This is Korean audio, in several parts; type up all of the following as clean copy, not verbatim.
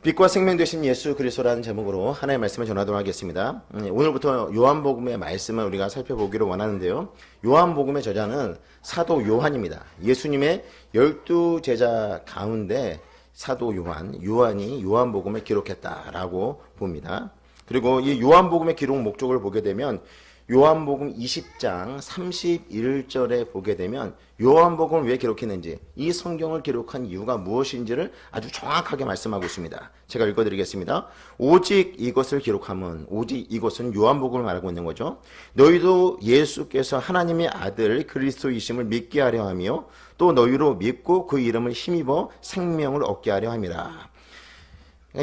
빛과 생명 되신 예수 그리스도라는 제목으로 하나님의 말씀을 전하도록 하겠습니다. 오늘부터 요한복음의 말씀을 우리가 살펴보기를 원하는데요. 요한복음의 저자는 사도 요한입니다. 예수님의 12제자 가운데 사도 요한이 요한복음을 기록했다라고 봅니다. 그리고 이 요한복음의 기록 목적을 보게 되면 요한복음 20장 31절에 보게 되면 요한복음을 왜 기록했는지, 이 성경을 기록한 이유가 무엇인지를 아주 정확하게 말씀하고 있습니다. 제가 읽어드리겠습니다. 오직 이것을 기록함은, 오직 이것은 요한복음을 말하고 있는 거죠. 너희도 예수께서 하나님의 아들 그리스도이심을 믿게 하려 하며 또 너희로 믿고 그 이름을 힘입어 생명을 얻게 하려 함이라.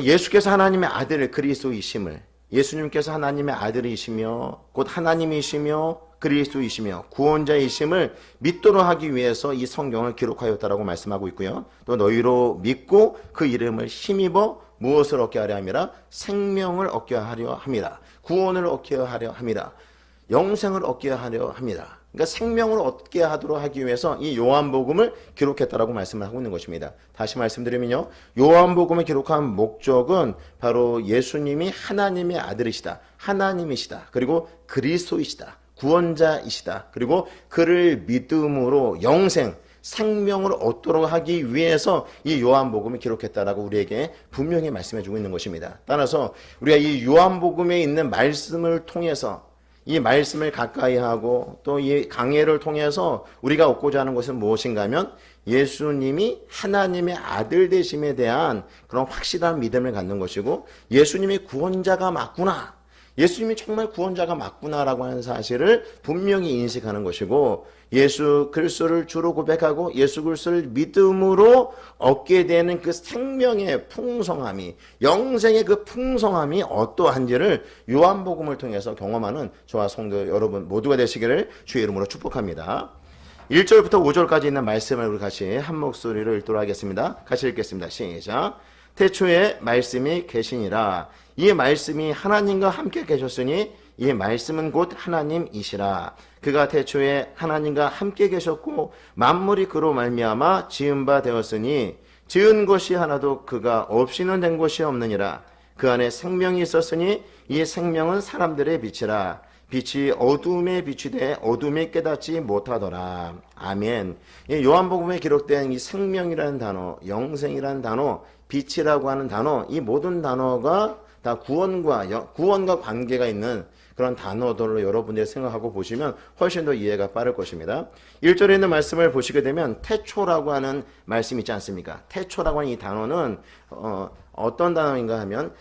예수께서 하나님의 아들 그리스도이심을, 예수님께서 하나님의 아들이시며 곧 하나님이시며 그리스도이시며 구원자이심을 믿도록 하기 위해서 이 성경을 기록하였다라고 말씀하고 있고요. 또 너희로 믿고 그 이름을 힘입어 무엇을 얻게 하려 함이라? 생명을 얻게 하려 함이라. 구원을 얻게 하려 함이라. 영생을 얻게 하려 함이라. 그러니까 생명을 얻게 하도록 하기 위해서 이 요한복음을 기록했다라고 말씀을 하고 있는 것입니다. 다시 말씀드리면요, 요한복음을 기록한 목적은 바로 예수님이 하나님의 아들이시다, 하나님이시다, 그리고 그리스도이시다, 구원자이시다, 그리고 그를 믿음으로 영생, 생명을 얻도록 하기 위해서 이 요한복음을 기록했다라고 우리에게 분명히 말씀해 주고 있는 것입니다. 따라서 우리가 이 요한복음에 있는 말씀을 통해서, 이 말씀을 가까이 하고 또 이 강해를 통해서 우리가 얻고자 하는 것은 무엇인가 하면 예수님이 하나님의 아들 되심에 대한 그런 확실한 믿음을 갖는 것이고, 예수님이 구원자가 맞구나, 예수님이 정말 구원자가 맞구나라고 하는 사실을 분명히 인식하는 것이고, 예수 그리스도를 주로 고백하고 예수 그리스도를 믿음으로 얻게 되는 그 생명의 풍성함이, 영생의 그 풍성함이 어떠한지를 요한복음을 통해서 경험하는 저와 성도 여러분 모두가 되시기를 주의 이름으로 축복합니다. 1절부터 5절까지 있는 말씀을 우리 같이 한 목소리로 읽도록 하겠습니다. 같이 읽겠습니다. 시작. 태초에 말씀이 계시니라. 이 말씀이 하나님과 함께 계셨으니 이 말씀은 곧 하나님이시라. 그가 태초에 하나님과 함께 계셨고 만물이 그로 말미암아 지은 바 되었으니 지은 것이 하나도 그가 없이는 된 것이 없느니라. 그 안에 생명이 있었으니 이 생명은 사람들의 빛이라. 빛이 어둠에 비추되 어둠이 깨닫지 못하더라. 아멘. 이 요한복음에 기록된 이 생명이라는 단어, 영생이라는 단어, 빛이라고 하는 단어, 이 모든 단어가 다 구원과 관계가 있는 그런 단어들로 여러분들이 생각하고 보시면 훨씬 더 이해가 빠를 것입니다. 1절에 있는 말씀을 보시게 되면 태초라고 하는 말씀이 있지 않습니까? 태초라고 하는 이 단어는 어떤 단어인가 하면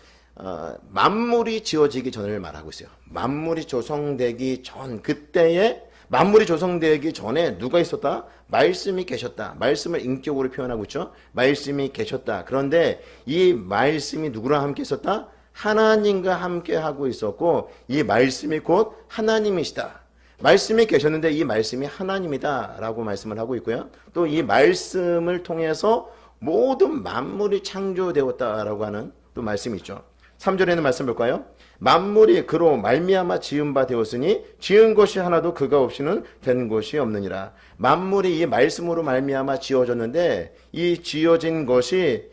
만물이 지어지기 전을 말하고 있어요. 만물이 조성되기 전, 그때에 만물이 조성되기 전에 누가 있었다? 말씀이 계셨다. 말씀을 인격으로 표현하고 있죠. 말씀이 계셨다. 그런데 이 말씀이 누구랑 함께 있었다? 하나님과 함께 하고 있었고, 이 말씀이 곧 하나님이시다. 말씀이 계셨는데 이 말씀이 하나님이다 라고 말씀을 하고 있고요. 또 이 말씀을 통해서 모든 만물이 창조되었다라고 하는 또 말씀이 있죠. 3절에 있는 말씀 볼까요? 만물이 그로 말미암아 지은 바 되었으니 지은 것이 하나도 그가 없이는 된 것이 없느니라. 만물이 이 말씀으로 말미암아 지어졌는데 이 지어진 것이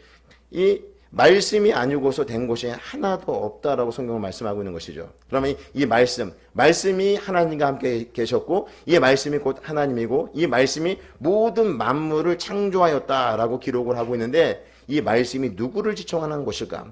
이 말씀이 아니고서 된 것이 하나도 없다라고 성경은 말씀하고 있는 것이죠. 그러면 이 말씀이 하나님과 함께 계셨고 이 말씀이 곧 하나님이고 이 말씀이 모든 만물을 창조하였다라고 기록을 하고 있는데, 이 말씀이 누구를 지칭하는 것일까?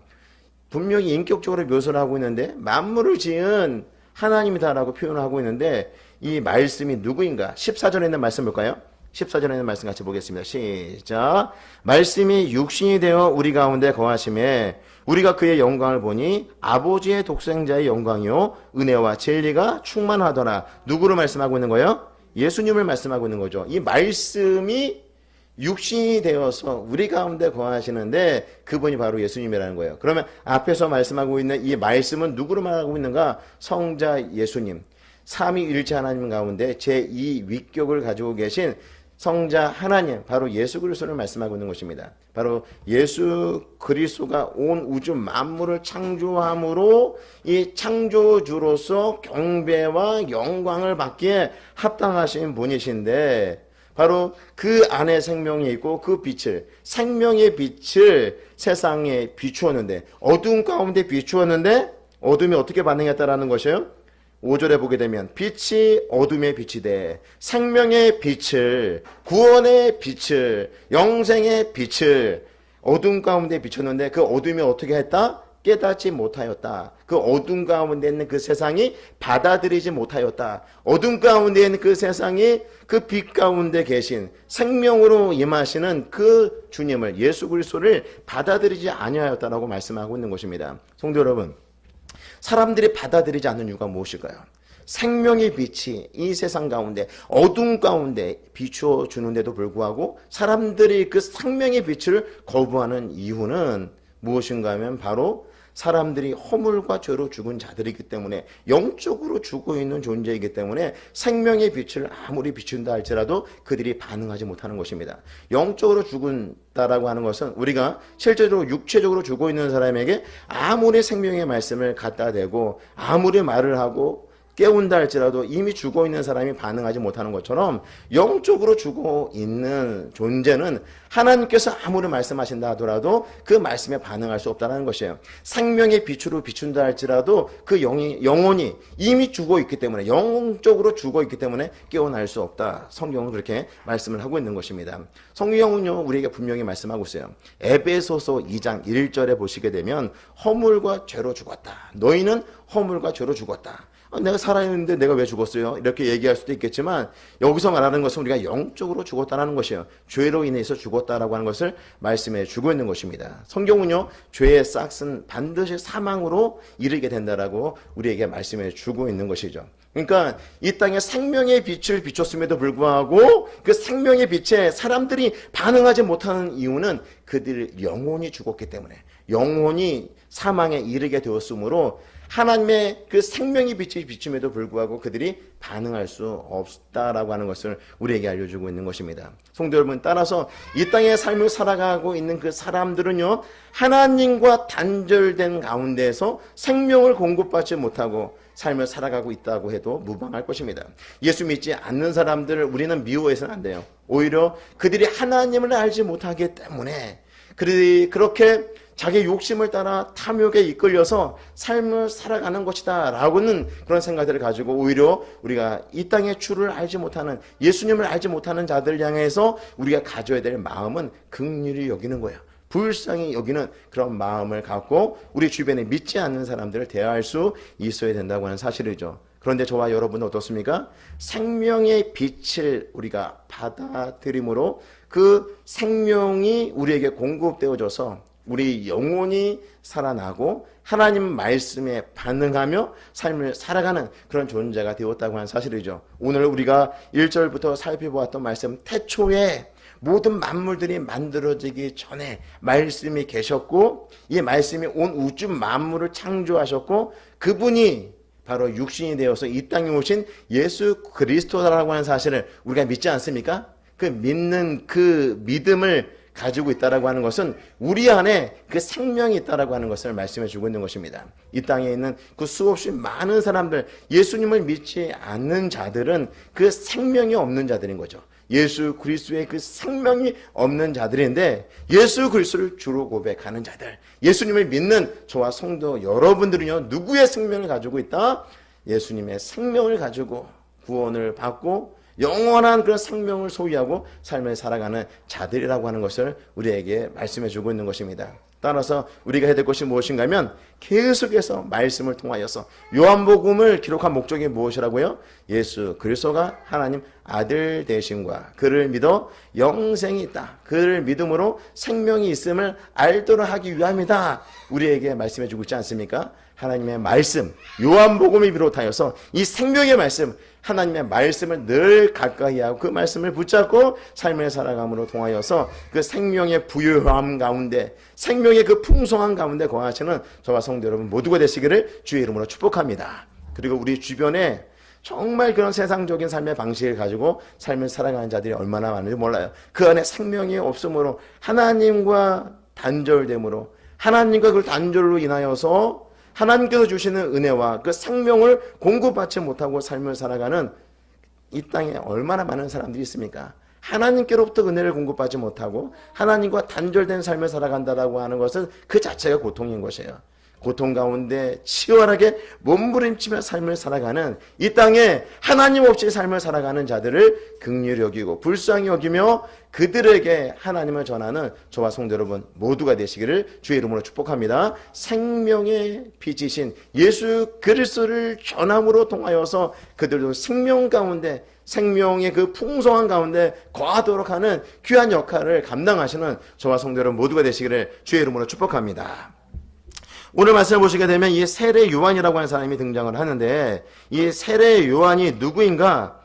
분명히 인격적으로 묘사를 하고 있는데 만물을 지은 하나님이다라고 표현하고 있는데 이 말씀이 누구인가? 14절에 있는 말씀 볼까요? 14절에 있는 말씀 같이 보겠습니다. 시작. 말씀이 육신이 되어 우리 가운데 거하심에 우리가 그의 영광을 보니 아버지의 독생자의 영광이요 은혜와 진리가 충만하더라. 누구를 말씀하고 있는 거예요? 예수님을 말씀하고 있는 거죠. 이 말씀이 육신이 되어서 우리 가운데 거하시는데 그분이 바로 예수님이라는 거예요. 그러면 앞에서 말씀하고 있는 이 말씀은 누구를 말하고 있는가? 성자 예수님, 삼위일체 하나님 가운데 제2 위격을 가지고 계신 성자 하나님, 바로 예수 그리스도를 말씀하고 있는 것입니다. 바로 예수 그리스도가 온 우주 만물을 창조함으로 이 창조주로서 경배와 영광을 받기에 합당하신 분이신데, 바로 그 안에 생명이 있고 그 빛을, 생명의 빛을 세상에 비추었는데, 어두운 가운데 비추었는데 어둠이 어떻게 반응했다라는 것이에요? 5절에 보게 되면 빛이 어둠의 빛이 돼 생명의 빛을, 구원의 빛을, 영생의 빛을 어둠 가운데 비췄는데 그 어둠이 어떻게 했다? 깨닫지 못하였다. 그 어둠 가운데 있는 그 세상이 받아들이지 못하였다. 어둠 가운데 있는 그 세상이 그 빛 가운데 계신 생명으로 임하시는 그 주님을, 예수 그리스도를 받아들이지 아니하였다라고 말씀하고 있는 것입니다. 성도 여러분, 사람들이 받아들이지 않는 이유가 무엇일까요? 생명의 빛이 이 세상 가운데 어둠 가운데 비추어 주는데도 불구하고 사람들이 그 생명의 빛을 거부하는 이유는 무엇인가 하면 바로 사람들이 허물과 죄로 죽은 자들이기 때문에, 영적으로 죽어 있는 존재이기 때문에 생명의 빛을 아무리 비춘다 할지라도 그들이 반응하지 못하는 것입니다. 영적으로 죽은다라고 하는 것은 우리가 실제로 육체적으로 죽어 있는 사람에게 아무리 생명의 말씀을 갖다 대고 아무리 말을 하고 깨운다 할지라도 이미 죽어 있는 사람이 반응하지 못하는 것처럼, 영적으로 죽어 있는 존재는 하나님께서 아무리 말씀하신다 하더라도 그 말씀에 반응할 수 없다는 것이에요. 생명의 빛으로 비춘다 할지라도 그 영혼이 이미 죽어 있기 때문에, 영적으로 죽어 있기 때문에 깨어날 수 없다. 성경은 그렇게 말씀을 하고 있는 것입니다. 성경은요, 우리에게 분명히 말씀하고 있어요. 에베소서 2장 1절에 보시게 되면 허물과 죄로 죽었다. 너희는 허물과 죄로 죽었다. 내가 살아있는데 내가 왜 죽었어요? 이렇게 얘기할 수도 있겠지만, 여기서 말하는 것은 우리가 영적으로 죽었다는 것이에요. 죄로 인해서 죽었다라고 하는 것을 말씀해 주고 있는 것입니다. 성경은요, 죄의 싹은 반드시 사망으로 이르게 된다라고 우리에게 말씀해 주고 있는 것이죠. 그러니까 이 땅에 생명의 빛을 비췄음에도 불구하고 그 생명의 빛에 사람들이 반응하지 못하는 이유는 그들 영혼이 죽었기 때문에, 영혼이 사망에 이르게 되었으므로 하나님의 그 생명의 빛이 비춤에도 불구하고 그들이 반응할 수 없다라고 하는 것을 우리에게 알려주고 있는 것입니다. 성도 여러분, 따라서 이 땅의 삶을 살아가고 있는 그 사람들은요, 하나님과 단절된 가운데에서 생명을 공급받지 못하고 삶을 살아가고 있다고 해도 무방할 것입니다. 예수 믿지 않는 사람들을 우리는 미워해서는 안 돼요. 오히려 그들이 하나님을 알지 못하기 때문에 그들이 그렇게 자기 욕심을 따라 탐욕에 이끌려서 삶을 살아가는 것이다 라고는 그런 생각들을 가지고, 오히려 우리가 이 땅의 주를 알지 못하는, 예수님을 알지 못하는 자들 향해서 우리가 가져야 될 마음은 긍휼히 여기는 거예요. 불쌍히 여기는 그런 마음을 갖고 우리 주변에 믿지 않는 사람들을 대할 수 있어야 된다고 하는 사실이죠. 그런데 저와 여러분은 어떻습니까? 생명의 빛을 우리가 받아들임으로 그 생명이 우리에게 공급되어져서 우리 영혼이 살아나고 하나님 말씀에 반응하며 삶을 살아가는 그런 존재가 되었다고 하는 사실이죠. 오늘 우리가 1절부터 살펴보았던 말씀, 태초에 모든 만물들이 만들어지기 전에 말씀이 계셨고, 이 말씀이 온 우주 만물을 창조하셨고, 그분이 바로 육신이 되어서 이 땅에 오신 예수 그리스도라고 하는 사실을 우리가 믿지 않습니까? 그 믿는 그 믿음을 가지고 있다라고 하는 것은 우리 안에 그 생명이 있다라고 하는 것을 말씀해 주고 있는 것입니다. 이 땅에 있는 그 수없이 많은 사람들, 예수님을 믿지 않는 자들은 그 생명이 없는 자들인 거죠. 예수 그리스도의 그 생명이 없는 자들인데, 예수 그리스도를 주로 고백하는 자들, 예수님을 믿는 저와 성도 여러분들은요, 누구의 생명을 가지고 있다? 예수님의 생명을 가지고 구원을 받고 영원한 그런 생명을 소유하고 삶을 살아가는 자들이라고 하는 것을 우리에게 말씀해 주고 있는 것입니다. 따라서 우리가 해야 될 것이 무엇인가 하면, 계속해서 말씀을 통하여서, 요한복음을 기록한 목적이 무엇이라고요? 예수 그리스도가 하나님 아들 되심과 그를 믿어 영생이 있다, 그를 믿음으로 생명이 있음을 알도록 하기 위함이다, 우리에게 말씀해 주고 있지 않습니까? 하나님의 말씀, 요한복음을 비롯하여서 이 생명의 말씀, 하나님의 말씀을 늘 가까이 하고 그 말씀을 붙잡고 삶을 살아감으로 통하여서 그 생명의 부유함 가운데, 생명의 그 풍성함 가운데 거하시는 저와 성도 여러분 모두가 되시기를 주의 이름으로 축복합니다. 그리고 우리 주변에 정말 그런 세상적인 삶의 방식을 가지고 삶을 살아가는 자들이 얼마나 많은지 몰라요. 그 안에 생명이 없으므로, 하나님과 단절됨으로, 하나님과 그 단절로 인하여서 하나님께서 주시는 은혜와 그 생명을 공급받지 못하고 삶을 살아가는 이 땅에 얼마나 많은 사람들이 있습니까? 하나님께로부터 은혜를 공급하지 못하고 하나님과 단절된 삶을 살아간다라고 하는 것은 그 자체가 고통인 것이에요. 고통 가운데 치열하게 몸부림치며 삶을 살아가는 이 땅에 하나님 없이 삶을 살아가는 자들을 긍휼히 여기고 불쌍히 여기며 그들에게 하나님을 전하는 저와 성도 여러분 모두가 되시기를 주의 이름으로 축복합니다. 생명의 빛이신 예수 그리스도를 전함으로 통하여서 그들도 생명 가운데 생명의 그 풍성한 가운데 거하도록 하는 귀한 역할을 감당하시는 저와 성도 여러분 모두가 되시기를 주의 이름으로 축복합니다. 오늘 말씀을 보시게 되면 이 세례 요한이라고 하는 사람이 등장을 하는데 이 세례 요한이 누구인가?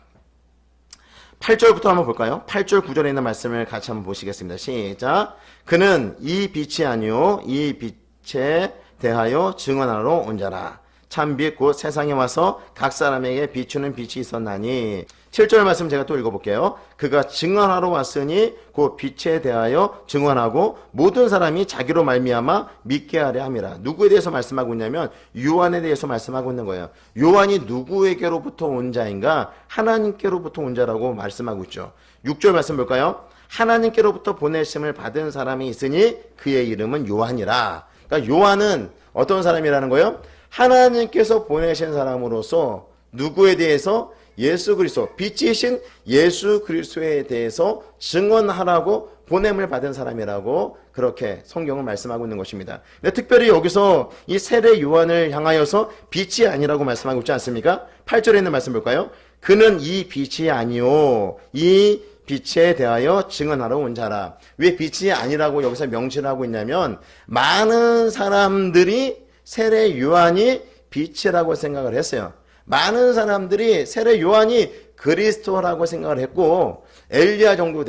8절부터 한번 볼까요? 8절 9절에 있는 말씀을 같이 한번 보시겠습니다. 시작. 그는 이 빛이 아니요 이 빛에 대하여 증언하러 온 자라. 참빛 곧 세상에 와서 각 사람에게 비추는 빛이 있었나니. 7절 말씀 제가 또 읽어볼게요. 그가 증언하러 왔으니 그 빛에 대하여 증언하고 모든 사람이 자기로 말미암아 믿게 하려 함이라. 누구에 대해서 말씀하고 있냐면 요한에 대해서 말씀하고 있는 거예요. 요한이 누구에게로부터 온 자인가? 하나님께로부터 온 자라고 말씀하고 있죠. 6절 말씀 볼까요? 하나님께로부터 보내심을 받은 사람이 있으니 그의 이름은 요한이라. 그러니까 요한은 어떤 사람이라는 거예요? 하나님께서 보내신 사람으로서 누구에 대해서? 예수 그리스도, 빛이신 예수 그리스도에 대해서 증언하라고 보냄을 받은 사람이라고 그렇게 성경은 말씀하고 있는 것입니다. 근데 특별히 여기서 이 세례 요한을 향하여서 빛이 아니라고 말씀하고 있지 않습니까? 8절에 있는 말씀 볼까요? 그는 이 빛이 아니요 이 빛에 대하여 증언하러 온 자라. 왜 빛이 아니라고 여기서 명시를 하고 있냐면 많은 사람들이 세례 요한이 빛이라고 생각을 했어요. 많은 사람들이 세례 요한이 그리스도라고 생각을 했고 엘리야 정도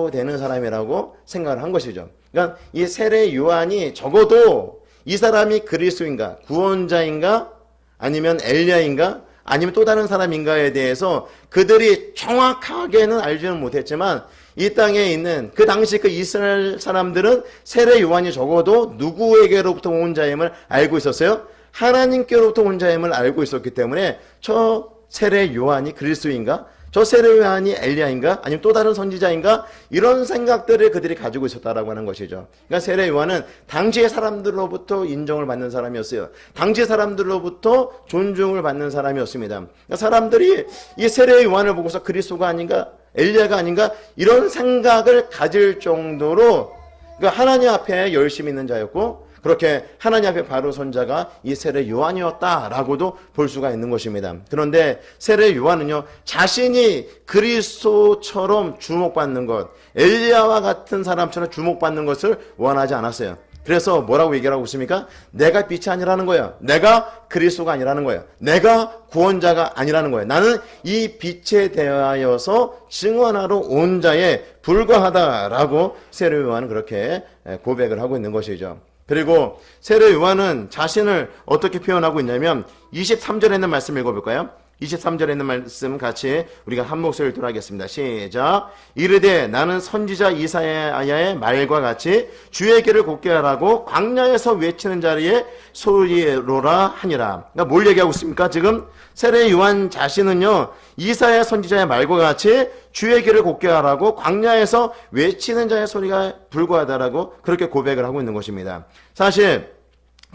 되는 사람이라고 생각을 한 것이죠. 그러니까 이 세례 요한이 적어도 이 사람이 그리스도인가, 구원자인가, 아니면 엘리야인가, 아니면 또 다른 사람인가에 대해서 그들이 정확하게는 알지는 못했지만 이 땅에 있는 그 당시 그 이스라엘 사람들은 세례 요한이 적어도 누구에게로부터 온 자임을 알고 있었어요? 하나님께로부터 온 자임을 알고 있었기 때문에 저 세례 요한이 그리스도인가? 저 세례 요한이 엘리야인가? 아니면 또 다른 선지자인가? 이런 생각들을 그들이 가지고 있었다라고 하는 것이죠. 그러니까 세례 요한은 당시의 사람들로부터 인정을 받는 사람이었어요. 당시 사람들로부터 존중을 받는 사람이었습니다. 그러니까 사람들이 이 세례 요한을 보고서 그리스도가 아닌가? 엘리야가 아닌가? 이런 생각을 가질 정도로 그러니까 하나님 앞에 열심히 있는 자였고 그렇게 하나님 앞에 바로 선 자가 이 세례 요한이었다라고도 볼 수가 있는 것입니다. 그런데 세례 요한은요, 자신이 그리스도처럼 주목받는 것, 엘리야와 같은 사람처럼 주목받는 것을 원하지 않았어요. 그래서 뭐라고 얘기를 하고 있습니까? 내가 빛이 아니라는 거예요. 내가 그리스도가 아니라는 거예요. 내가 구원자가 아니라는 거예요. 나는 이 빛에 대하여서 증언하러 온 자에 불과하다라고 세례 요한은 그렇게 고백을 하고 있는 것이죠. 그리고 세례 요한은 자신을 어떻게 표현하고 있냐면 23절에 있는 말씀 읽어볼까요? 23절에 있는 말씀 같이 우리가 한 목소리를 들어가겠습니다. 시작. 이르되 나는 선지자 이사야의 말과 같이 주의 길을 곱게 하라고 광야에서 외치는 자리에 소리로라 하니라. 그러니까 뭘 얘기하고 있습니까? 지금 세례 요한 자신은요, 이사야 선지자의 말과 같이 주의 길을 곱게 하라고 광야에서 외치는 자의 소리가 불과하다라고 그렇게 고백을 하고 있는 것입니다. 사실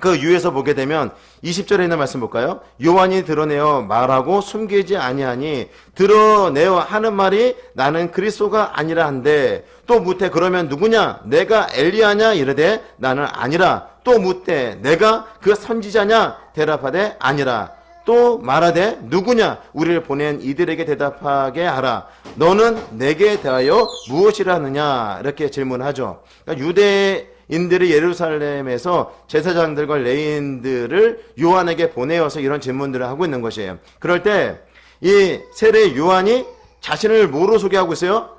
그 유에서 보게 되면 20절에 있는 말씀 볼까요? 요한이 드러내어 말하고 숨기지 아니하니 드러내어 하는 말이 나는 그리스도가 아니라 한데 또 묻되 그러면 누구냐? 내가 엘리야냐? 이르되 나는 아니라. 또 묻되 내가 그 선지자냐? 대답하되 아니라. 또 말하되 누구냐? 우리를 보낸 이들에게 대답하게 하라. 너는 내게 대하여 무엇이라 하느냐? 이렇게 질문하죠. 그러니까 유대인들이 예루살렘에서 제사장들과 레위인들을 요한에게 보내어서 이런 질문들을 하고 있는 것이에요. 그럴 때 이 세례 요한이 자신을 뭐로 소개하고 있어요?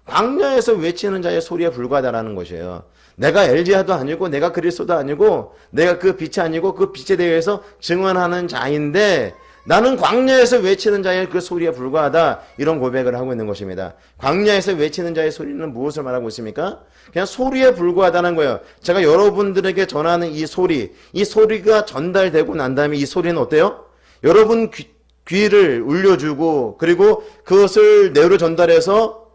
광야에서 외치는 자의 소리에 불과하다라는 것이에요. 내가 엘리야도 아니고 내가 그리스도도 아니고 내가 그 빛이 아니고 그 빛에 대해서 증언하는 자인데 나는 광야에서 외치는 자의 그 소리에 불과하다, 이런 고백을 하고 있는 것입니다. 광야에서 외치는 자의 소리는 무엇을 말하고 있습니까? 그냥 소리에 불과하다는 거예요. 제가 여러분들에게 전하는 이 소리가 전달되고 난 다음에 이 소리는 어때요? 여러분 귀를 울려주고 그리고 그것을 내로 전달해서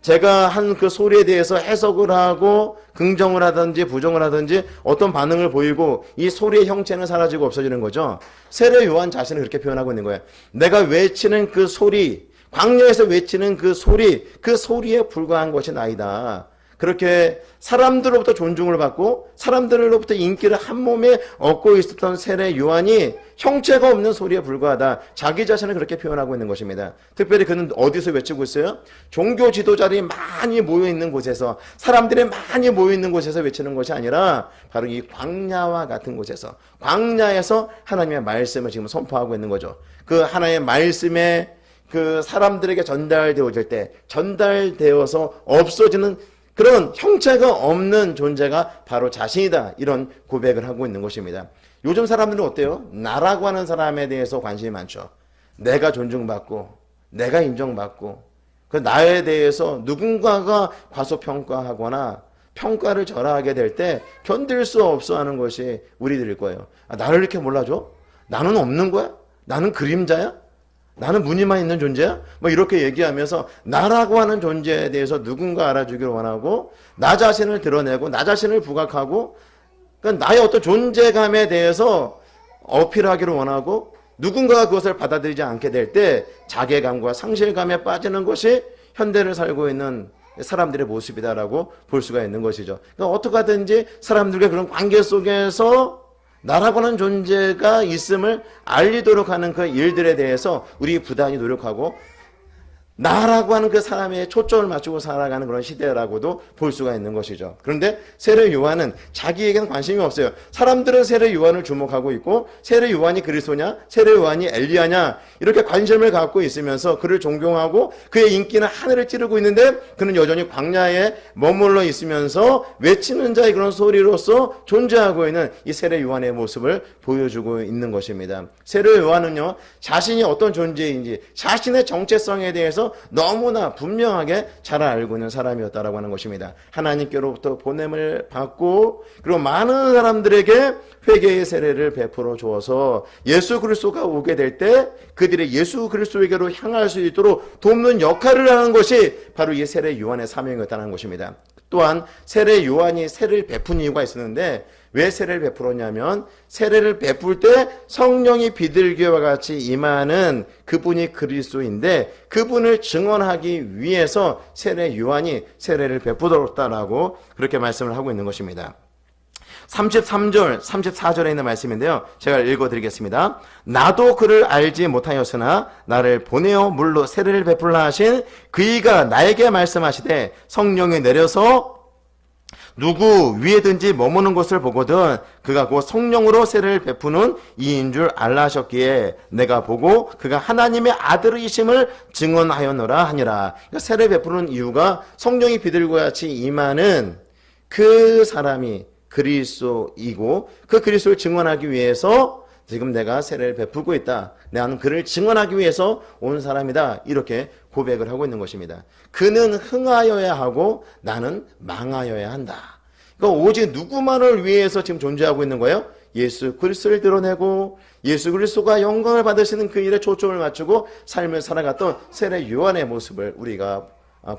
제가 한 그 소리에 대해서 해석을 하고 긍정을 하든지 부정을 하든지 어떤 반응을 보이고 이 소리의 형체는 사라지고 없어지는 거죠. 세례 요한 자신을 그렇게 표현하고 있는 거예요. 내가 외치는 그 소리, 광야에서 외치는 그 소리에 불과한 것이 나이다. 그렇게 사람들로부터 존중을 받고 사람들로부터 인기를 한 몸에 얻고 있었던 세례 요한이 형체가 없는 소리에 불과하다. 자기 자신을 그렇게 표현하고 있는 것입니다. 특별히 그는 어디서 외치고 있어요? 종교 지도자들이 많이 모여있는 곳에서, 사람들이 많이 모여있는 곳에서 외치는 것이 아니라 바로 이 광야와 같은 곳에서, 광야에서 하나님의 말씀을 지금 선포하고 있는 거죠. 그 하나님의 말씀에 그 사람들에게 전달되어질 때 전달되어서 없어지는 그런 형체가 없는 존재가 바로 자신이다. 이런 고백을 하고 있는 것입니다. 요즘 사람들은 어때요? 나라고 하는 사람에 대해서 관심이 많죠. 내가 존중받고 내가 인정받고 그 나에 대해서 누군가가 과소평가하거나 평가를 절하하게 될 때 견딜 수 없어 하는 것이 우리들일 거예요. 나를 이렇게 몰라줘? 나는 없는 거야? 나는 그림자야? 나는 무늬만 있는 존재야? 뭐 이렇게 얘기하면서 나라고 하는 존재에 대해서 누군가 알아주기를 원하고 나 자신을 드러내고 나 자신을 부각하고 그러니까 나의 어떤 존재감에 대해서 어필하기를 원하고 누군가가 그것을 받아들이지 않게 될 때 자괴감과 상실감에 빠지는 것이 현대를 살고 있는 사람들의 모습이다라고 볼 수가 있는 것이죠. 그러니까 어떻게 하든지 사람들과 그런 관계 속에서 나라고 하는 존재가 있음을 알리도록 하는 그 일들에 대해서 우리 부단히 노력하고 나라고 하는 그 사람의 초점을 맞추고 살아가는 그런 시대라고도 볼 수가 있는 것이죠. 그런데 세례 요한은 자기에게는 관심이 없어요. 사람들은 세례 요한을 주목하고 있고 세례 요한이 그리스도냐 세례 요한이 엘리야냐 이렇게 관심을 갖고 있으면서 그를 존경하고 그의 인기는 하늘을 찌르고 있는데 그는 여전히 광야에 머물러 있으면서 외치는 자의 그런 소리로서 존재하고 있는 이 세례 요한의 모습을 보여주고 있는 것입니다. 세례 요한은요 자신이 어떤 존재인지 자신의 정체성에 대해서 너무나 분명하게 잘 알고 있는 사람이었다라고 하는 것입니다. 하나님께로부터 보냄을 받고 그리고 많은 사람들에게 회개의 세례를 베풀어 주어서 예수 그리스도가 오게 될 때 그들이 예수 그리스도에게로 향할 수 있도록 돕는 역할을 하는 것이 바로 이 세례 요한의 사명이었다는 것입니다. 또한 세례 요한이 세례를 베푼 이유가 있었는데 왜 세례를 베풀었냐면 세례를 베풀 때 성령이 비둘기와 같이 임하는 그분이 그리스도인데 그분을 증언하기 위해서 세례 요한이 세례를 베풀었다라고 그렇게 말씀을 하고 있는 것입니다. 33절, 34절에 있는 말씀인데요. 제가 읽어드리겠습니다. 나도 그를 알지 못하였으나 나를 보내어 물로 세례를 베풀라 하신 그이가 나에게 말씀하시되 성령이 내려서 누구 위에든지 머무는 것을 보거든 그가 곧 성령으로 세례를 베푸는 이인 줄 알라 하셨기에 내가 보고 그가 하나님의 아들이심을 증언하였노라 하니라. 그러니까 세례 베푸는 이유가 성령이 비둘기와 같이 임하는 그 사람이 그리스도이고 그 그리스도를 증언하기 위해서 지금 내가 세례를 베푸고 있다. 나는 그를 증언하기 위해서 온 사람이다. 이렇게 고백을 하고 있는 것입니다. 그는 흥하여야 하고 나는 망하여야 한다. 그러니까 오직 누구만을 위해서 지금 존재하고 있는 거예요? 예수 그리스도를 드러내고 예수 그리스도가 영광을 받으시는 그 일에 초점을 맞추고 삶을 살아갔던 세례 요한의 모습을 우리가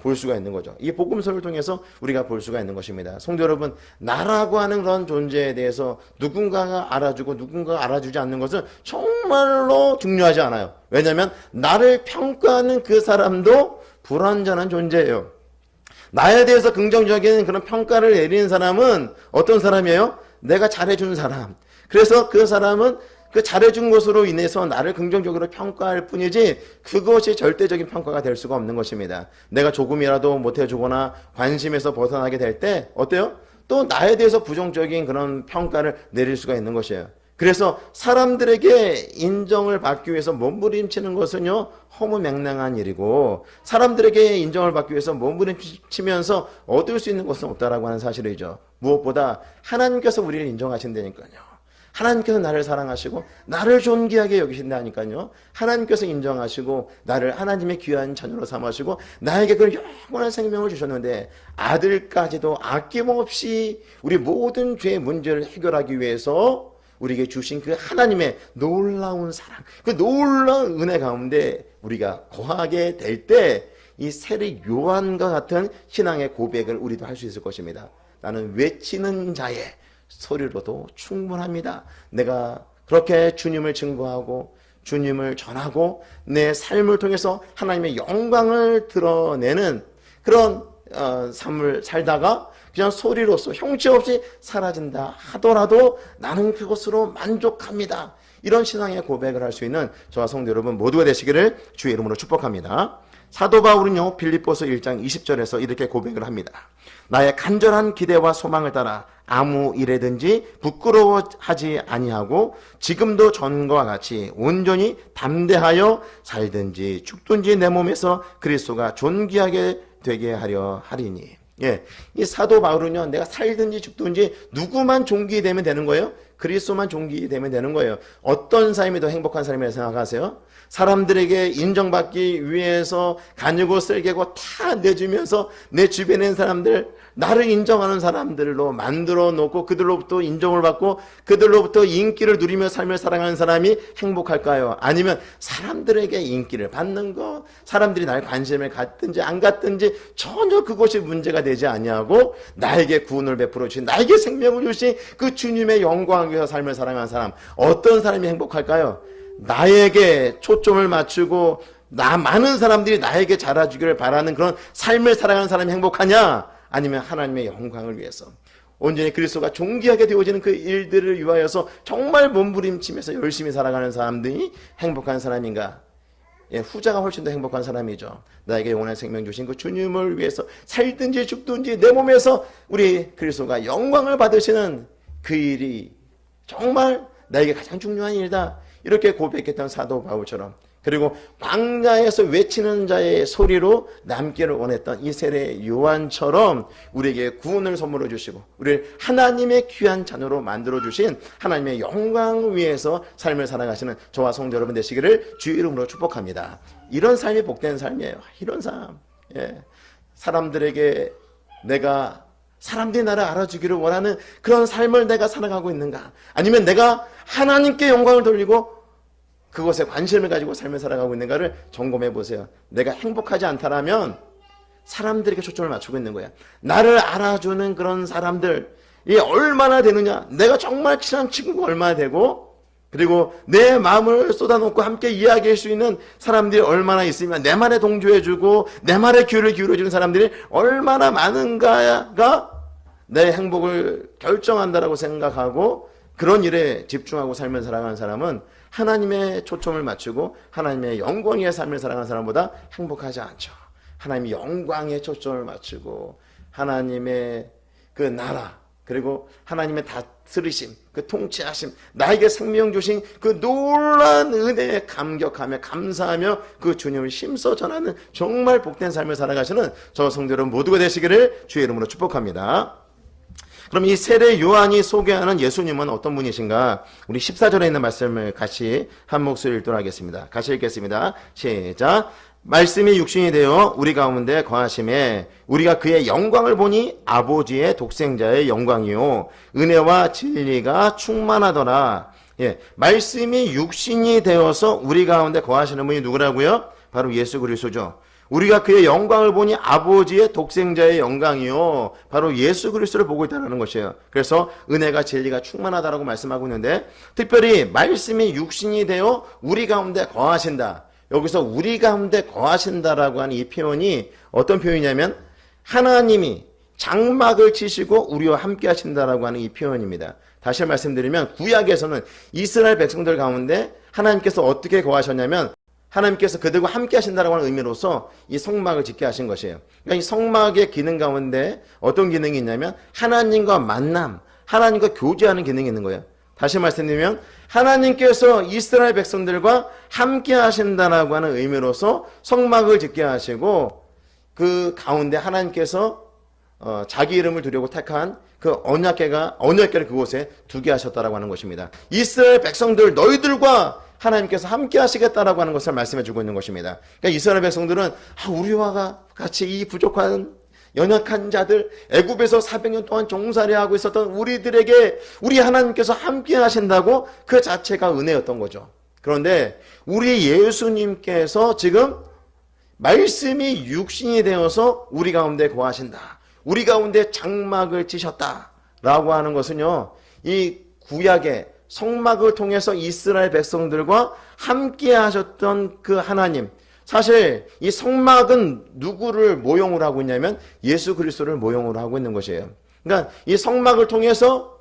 볼 수가 있는 거죠. 이 복음서를 통해서 우리가 볼 수가 있는 것입니다. 성도 여러분, 나라고 하는 그런 존재에 대해서 누군가가 알아주고 누군가가 알아주지 않는 것은 정말로 중요하지 않아요. 왜냐하면 나를 평가하는 그 사람도 불완전한 존재예요. 나에 대해서 긍정적인 그런 평가를 내리는 사람은 어떤 사람이에요? 내가 잘해준 사람. 그래서 그 사람은 그 잘해준 것으로 인해서 나를 긍정적으로 평가할 뿐이지 그것이 절대적인 평가가 될 수가 없는 것입니다. 내가 조금이라도 못해주거나 관심에서 벗어나게 될 때 어때요? 또 나에 대해서 부정적인 그런 평가를 내릴 수가 있는 것이에요. 그래서 사람들에게 인정을 받기 위해서 몸부림치는 것은요 허무맹랑한 일이고 사람들에게 인정을 받기 위해서 몸부림치면서 얻을 수 있는 것은 없다라고 하는 사실이죠. 무엇보다 하나님께서 우리를 인정하신다니까요. 하나님께서 나를 사랑하시고 나를 존귀하게 여기신다니까요. 하나님께서 인정하시고 나를 하나님의 귀한 자녀로 삼으시고 나에게 그 영원한 생명을 주셨는데 아들까지도 아낌없이 우리 모든 죄의 문제를 해결하기 위해서 우리에게 주신 그 하나님의 놀라운 사랑, 그 놀라운 은혜 가운데 우리가 거하게 될 때 이 세례 요한과 같은 신앙의 고백을 우리도 할 수 있을 것입니다. 나는 외치는 자의 소리로도 충분합니다. 내가 그렇게 주님을 증거하고 주님을 전하고 내 삶을 통해서 하나님의 영광을 드러내는 그런 삶을 살다가 그냥 소리로서 형체 없이 사라진다 하더라도 나는 그것으로 만족합니다. 이런 신앙의 고백을 할 수 있는 저와 성도 여러분 모두가 되시기를 주의 이름으로 축복합니다. 사도 바울은요 빌립보서 1장 20절에서 이렇게 고백을 합니다. 나의 간절한 기대와 소망을 따라 아무 일에든지 부끄러워하지 아니하고 지금도 전과 같이 온전히 담대하여 살든지 죽든지 내 몸에서 그리스도가 존귀하게 되게 하려 하리니. 예, 이 사도 바울은요 내가 살든지 죽든지 누구만 존귀되면 되는 거예요? 그리스도만 존귀되면 되는 거예요. 어떤 삶이 더 행복한 삶이라고 생각하세요? 사람들에게 인정받기 위해서 간이고 쓸개고 다 내주면서 내 주변에 있는 사람들, 나를 인정하는 사람들로 만들어 놓고 그들로부터 인정을 받고 그들로부터 인기를 누리며 삶을 살아가는 사람이 행복할까요? 아니면 사람들에게 인기를 받는 거, 사람들이 날 관심을 갖든지 안 갖든지 전혀 그것이 문제가 되지 아니하고 나에게 구원을 베풀어 주신, 나에게 생명을 주신 그 주님의 영광을 위해서 삶을 살아가는 사람, 어떤 사람이 행복할까요? 나에게 초점을 맞추고 많은 사람들이 나에게 잘해주기를 바라는 그런 삶을 살아가는 사람이 행복하냐? 아니면 하나님의 영광을 위해서 온전히 그리스도가 존귀하게 되어지는 그 일들을 위하여서 정말 몸부림치면서 열심히 살아가는 사람들이 행복한 사람인가? 예, 후자가 훨씬 더 행복한 사람이죠. 나에게 영원한 생명 주신 그 주님을 위해서 살든지 죽든지 내 몸에서 우리 그리스도가 영광을 받으시는 그 일이 정말 나에게 가장 중요한 일이다. 이렇게 고백했던 사도 바울처럼, 그리고 광야에서 외치는 자의 소리로 남기를 원했던 이 세례 요한처럼 우리에게 구원을 선물로 주시고 우리를 하나님의 귀한 자녀로 만들어 주신 하나님의 영광을 위해서 삶을 살아가시는 저와 성도 여러분 되시기를 주의 이름으로 축복합니다. 이런 삶이 복된 삶이에요. 이런 삶. 예. 사람들에게 사람들이 나를 알아주기를 원하는 그런 삶을 내가 살아가고 있는가? 아니면 내가 하나님께 영광을 돌리고 그것에 관심을 가지고 삶을 살아가고 있는가를 점검해 보세요. 내가 행복하지 않다라면 사람들에게 초점을 맞추고 있는 거야. 나를 알아주는 그런 사람들이 얼마나 되느냐? 내가 정말 친한 친구가 얼마나 되고, 그리고 내 마음을 쏟아놓고 함께 이야기할 수 있는 사람들이 얼마나 있으면 내 말에 동조해주고 내 말에 귀를 기울여주는 사람들이 얼마나 많은가가 내 행복을 결정한다라고 생각하고 그런 일에 집중하고 삶을 살아가는 사람은 하나님의 초점을 맞추고 하나님의 영광의 삶을 살아가는 사람보다 행복하지 않죠. 하나님의 영광에 초점을 맞추고 하나님의 그 나라, 그리고 하나님의 다스리심, 그 통치하심, 나에게 생명 주신 그 놀라운 은혜에 감격하며 감사하며 그 주님을 힘써 전하는 정말 복된 삶을 살아가시는 저 성도 여러분 모두가 되시기를 주의 이름으로 축복합니다. 그럼 이 세례 요한이 소개하는 예수님은 어떤 분이신가? 우리 14절에 있는 말씀을 같이 한 목소리 읽도록 하겠습니다. 같이 읽겠습니다. 시작. 말씀이 육신이 되어 우리 가운데 거하심에 우리가 그의 영광을 보니 아버지의 독생자의 영광이요 은혜와 진리가 충만하더라. 예, 말씀이 육신이 되어서 우리 가운데 거하시는 분이 누구라고요? 바로 예수 그리스도죠. 우리가 그의 영광을 보니 아버지의 독생자의 영광이요 바로 예수 그리스도를 보고 있다는 것이에요. 그래서 은혜가 진리가 충만하다라고 말씀하고 있는데, 특별히 말씀이 육신이 되어 우리 가운데 거하신다. 여기서 우리 가운데 거하신다라고 하는 이 표현이 어떤 표현이냐면 하나님이 장막을 치시고 우리와 함께 하신다라고 하는 이 표현입니다. 다시 말씀드리면 구약에서는 이스라엘 백성들 가운데 하나님께서 어떻게 거하셨냐면 하나님께서 그들과 함께 하신다라고 하는 의미로서 이 성막을 짓게 하신 것이에요. 그러니까 이 성막의 기능 가운데 어떤 기능이 있냐면 하나님과 만남, 하나님과 교제하는 기능이 있는 거예요. 다시 말씀드리면 하나님께서 이스라엘 백성들과 함께 하신다라고 하는 의미로서 성막을 짓게 하시고 그 가운데 하나님께서 자기 이름을 두려고 택한 그 언약궤를 그곳에 두게 하셨다라고 하는 것입니다. 이스라엘 백성들 너희들과 하나님께서 함께 하시겠다라고 하는 것을 말씀해 주고 있는 것입니다. 그러니까 이스라엘 백성들은 우리와 같이 이 부족한 연약한 자들, 애굽에서 400년 동안 종살이하고 있었던 우리들에게 우리 하나님께서 함께 하신다고 그 자체가 은혜였던 거죠. 그런데 우리 예수님께서 지금 말씀이 육신이 되어서 우리 가운데 거하신다, 우리 가운데 장막을 치셨다라고 하는 것은요, 이 구약의 성막을 통해서 이스라엘 백성들과 함께 하셨던 그 하나님, 사실 이 성막은 누구를 모형으로 하고 있냐면 예수 그리스도를 모형으로 하고 있는 것이에요. 그러니까 이 성막을 통해서